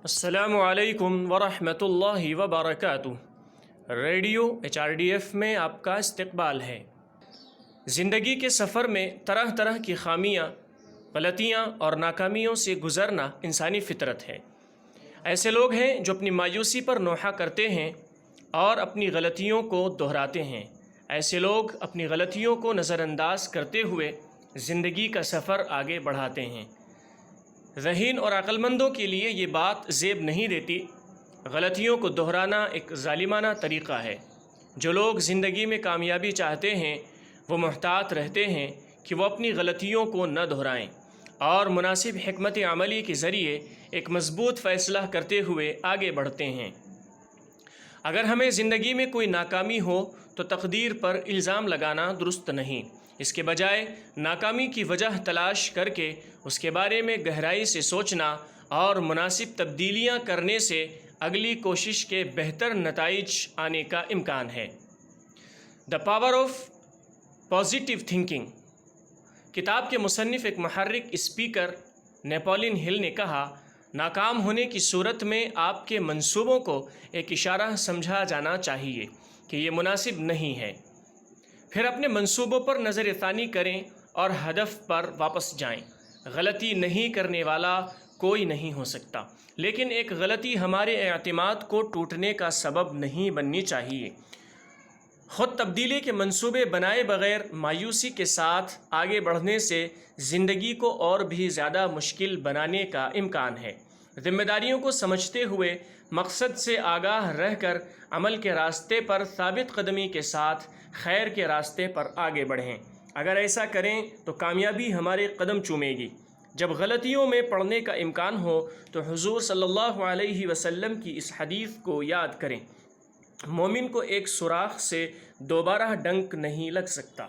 السلام علیکم ورحمۃ اللہ وبرکاتہ۔ ریڈیو HRDF میں آپ کا استقبال ہے۔ زندگی کے سفر میں طرح طرح کی خامیاں، غلطیاں اور ناکامیوں سے گزرنا انسانی فطرت ہے۔ ایسے لوگ ہیں جو اپنی مایوسی پر نوحہ کرتے ہیں اور اپنی غلطیوں کو دہراتے ہیں۔ ایسے لوگ اپنی غلطیوں کو نظر انداز کرتے ہوئے زندگی کا سفر آگے بڑھاتے ہیں۔ ذہین اور عقل مندوں کے لیے یہ بات زیب نہیں دیتی۔ غلطیوں کو دہرانا ایک ظالمانہ طریقہ ہے۔ جو لوگ زندگی میں کامیابی چاہتے ہیں وہ محتاط رہتے ہیں کہ وہ اپنی غلطیوں کو نہ دہرائیں اور مناسب حکمت عملی کے ذریعے ایک مضبوط فیصلہ کرتے ہوئے آگے بڑھتے ہیں۔ اگر ہمیں زندگی میں کوئی ناکامی ہو تو تقدیر پر الزام لگانا درست نہیں۔ اس کے بجائے ناکامی کی وجہ تلاش کر کے اس کے بارے میں گہرائی سے سوچنا اور مناسب تبدیلیاں کرنے سے اگلی کوشش کے بہتر نتائج آنے کا امکان ہے۔ The power of positive thinking کتاب کے مصنف ایک محرک اسپیکر نیپولین ہل نے کہا، ناکام ہونے کی صورت میں آپ کے منصوبوں کو ایک اشارہ سمجھا جانا چاہیے کہ یہ مناسب نہیں ہے۔ پھر اپنے منصوبوں پر نظر ثانی کریں اور ہدف پر واپس جائیں۔ غلطی نہیں کرنے والا کوئی نہیں ہو سکتا، لیکن ایک غلطی ہمارے اعتماد کو ٹوٹنے کا سبب نہیں بننی چاہیے۔ خود تبدیلی کے منصوبے بنائے بغیر مایوسی کے ساتھ آگے بڑھنے سے زندگی کو اور بھی زیادہ مشکل بنانے کا امکان ہے۔ ذمہ داریوں کو سمجھتے ہوئے مقصد سے آگاہ رہ کر عمل کے راستے پر ثابت قدمی کے ساتھ خیر کے راستے پر آگے بڑھیں۔ اگر ایسا کریں تو کامیابی ہمارے قدم چومے گی۔ جب غلطیوں میں پڑنے کا امکان ہو تو حضور صلی اللہ علیہ وسلم کی اس حدیث کو یاد کریں، مومن کو ایک سوراخ سے دوبارہ ڈنک نہیں لگ سکتا۔